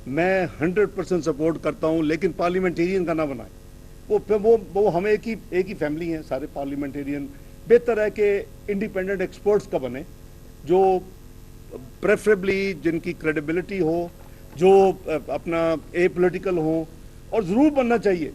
मैं 100% सपोर्ट करता हूं, लेकिन पार्लियामेंटेरियन का ना बनाए। वो हमें एक ही फैमिली है सारे पार्लियामेंटेरियन। बेहतर है कि इंडिपेंडेंट एक्सपर्ट्स का बने, जो प्रेफरेबली जिनकी क्रेडिबिलिटी हो, जो अपना ए पोलिटिकल हो, और ज़रूर बनना चाहिए।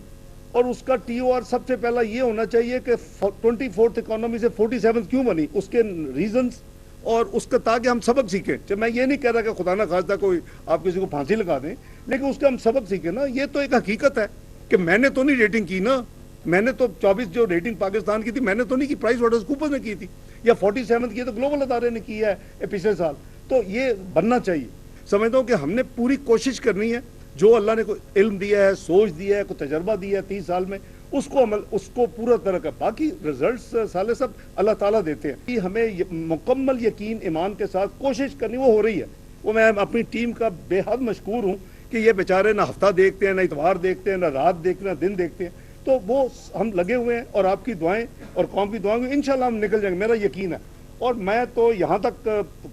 और उसका टीओआर सबसे पहला ये होना चाहिए कि 24th इकोनॉमी से 47 क्यों बनी, उसके रीजंस, और उसका ताकि हम सबक सीखें। जब मैं ये नहीं कह रहा कि खुदा ना खास्ता कोई आप किसी को फांसी लगा दें, लेकिन उसका हम सबक सीखें ना। ये तो एक हकीकत है कि मैंने तो नहीं रेटिंग की ना, मैंने तो 24 जो रेटिंग पाकिस्तान की थी मैंने तो नहीं की, प्राइस वाटर्स कूपर्स ने की थी, या 47 की तो ग्लोबल अदारे ने की है पिछले साल। तो ये बनना चाहिए। समझता हूँ कि हमने पूरी कोशिश करनी है, जो अल्लाह ने कोई इल्म दिया है, सोच दिया है, कोई तजर्बा दिया है 30 साल में, उसको पूरा तरह का, बाकी रिजल्ट्स साले सब अल्लाह ताला देते हैं। कि हमें मुकम्मल यकीन ईमान के साथ कोशिश करनी, वो हो रही है। वो मैं अपनी टीम का बेहद मशकूर हूँ कि ये बेचारे ना हफ्ता देखते हैं, ना इतवार देखते हैं, ना रात देखते हैं, ना दिन देखते हैं। तो वो हम लगे हुए हैं, और आपकी दुआएं और कौम की दुआएं, इंशाल्लाह हम निकल जाएंगे, मेरा यकीन है। और मैं तो यहाँ तक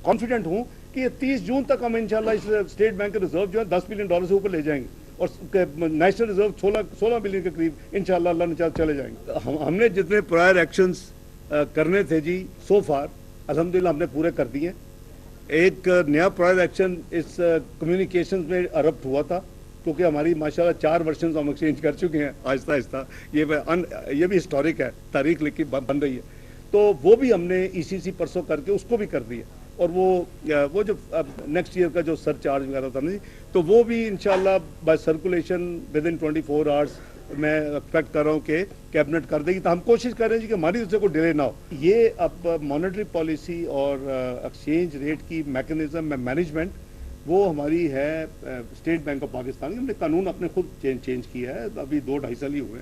कॉन्फिडेंट हूँ कि ये 30 जून तक हम इंशाल्लाह इस स्टेट बैंक के रिजर्व जो है $10 बिलियन से ऊपर ले जाएंगे, और नेशनल रिजर्व 16 बिलियन के करीब इंशाल्लाह अल्लाह ने चाहा चले जाएंगे। हमने जितने प्रायर एक्शंस करने थे जी सो फार अल्हम्दुलिल्लाह हमने पूरे कर दिए। एक नया प्रायर एक्शन इस कम्युनिकेशंस में अरप्ट हुआ था, क्योंकि हमारी माशाल्लाह 4 वर्जन हम एक्सचेंज कर चुके हैं आहिस्ता आहिस्ता। ये भी हिस्टोरिक है, तारीख लिखी बन रही है। तो वो भी हमने ईसीसी परसों करके उसको भी कर दिया। और वो जो नेक्स्ट ईयर का जो सरचार्ज वगैरह था ना जी, तो वो भी इंशाल्लाह by circulation within 24 hours मैं एक्सपेक्ट कर रहा हूँ कि कैबिनेट कर देगी। तो हम कोशिश कर रहे हैं कि हमारी तरफ से कोई डिले ना हो। ये अब मॉनेटरी पॉलिसी और एक्सचेंज रेट की मैकेनिज्म मैनेजमेंट वो हमारी है स्टेट बैंक ऑफ पाकिस्तान की। हमने कानून अपने खुद चेंज किया है, अभी 2-2.5 साल ही हुए,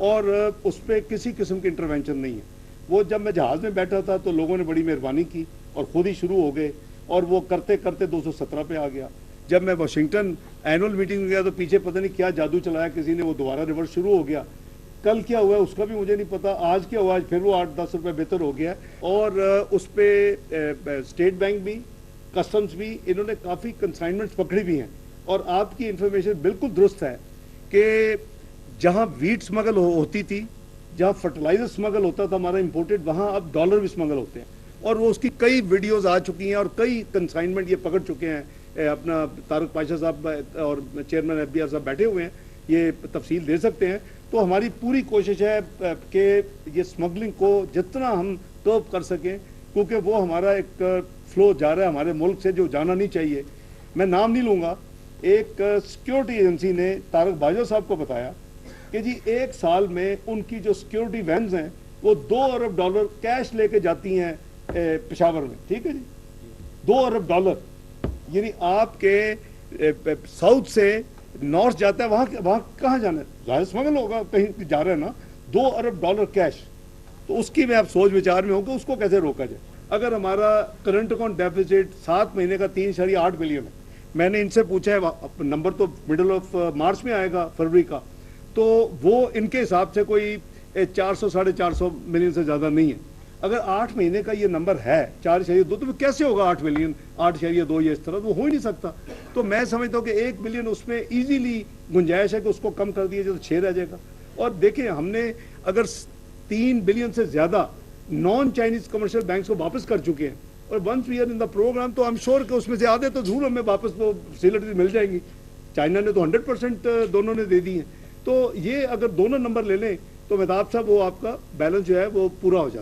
और उस पर किसी किस्म की इंटरवेंशन नहीं है। वो जब मैं जहाज़ में बैठा था तो लोगों ने बड़ी मेहरबानी की और खुद ही शुरू हो गए, और वो करते करते 217 पे आ गया। जब मैं वाशिंगटन एनुअल मीटिंग में गया तो पीछे पता नहीं क्या जादू चलाया किसी ने, वो दोबारा रिवर्स शुरू हो गया। कल क्या हुआ उसका भी मुझे नहीं पता, आज क्या हुआ, आज फिर वो 8-10 रुपये बेहतर हो गया। और उस पर स्टेट बैंक भी, कस्टम्स भी, इन्होंने काफ़ी कंसाइनमेंट्स पकड़ी भी हैं। और आपकी इंफॉर्मेशन बिल्कुल दुरुस्त है कि जहाँ वीट स्मगल होती थी, जहाँ फर्टिलाइजर स्मगल होता था हमारा इंपोर्टेड, वहाँ अब डॉलर भी स्मगल होते हैं। और वो उसकी कई वीडियोस आ चुकी हैं और कई कंसाइनमेंट ये पकड़ चुके हैं। अपना तारक पाशा साहब और चेयरमैन FBI साहब बैठे हुए हैं, ये तफसील दे सकते हैं। तो हमारी पूरी कोशिश है कि ये स्मगलिंग को जितना हम कर्ब कर सकें, क्योंकि वो हमारा एक फ्लो जा रहा है हमारे मुल्क से जो जाना नहीं चाहिए। मैं नाम नहीं लूँगा, एक सिक्योरिटी एजेंसी ने तारक बाजवा साहब को बताया कि जी 1 साल में उनकी जो सिक्योरिटी वैन्स हैं वो $2 अरब कैश लेके जाती हैं पेशावर में। ठीक है जी, $2 अरब, यानी आपके साउथ से नॉर्थ जाता है, वहाँ कहाँ जाना है, जाहिर स्मगल होगा, कहीं जा रहे हैं ना। $2 अरब कैश, तो उसकी मैं आप सोच विचार में हूँ कि उसको कैसे रोका जाए। अगर हमारा करंट अकाउंट डेफिसिट 7 महीने का 3.8 बिलियन है, मैंने इनसे पूछा है, नंबर तो मिडल ऑफ मार्च में आएगा, फरवरी का, तो वो इनके हिसाब से कोई 400-450 मिलियन से ज़्यादा नहीं है। अगर 8 महीने का ये नंबर है 4.2, तो कैसे होगा 8 बिलियन, 8.2 ये इस तरह तो हो ही नहीं सकता। तो मैं समझता हूँ कि 1 बिलियन उसमें ईजीली गुंजाइश है कि उसको कम कर दिया जाए तो 6 रह जाएगा। और देखें, हमने अगर 3 बिलियन से ज़्यादा नॉन चाइनीज़ कमर्शियल बैंक्स को वापस कर चुके हैं, और once we are in the program, तो आई एम श्योर कि उसमें से आधे तो जरूर हमें वापस वो फैसिलिटीज मिल जाएंगी। चाइना ने तो 100% दोनों ने दे दी हैं। तो ये अगर दोनों नंबर ले लें तो मेहताब साहब, वो आपका बैलेंस जो है वो पूरा हो जाता है।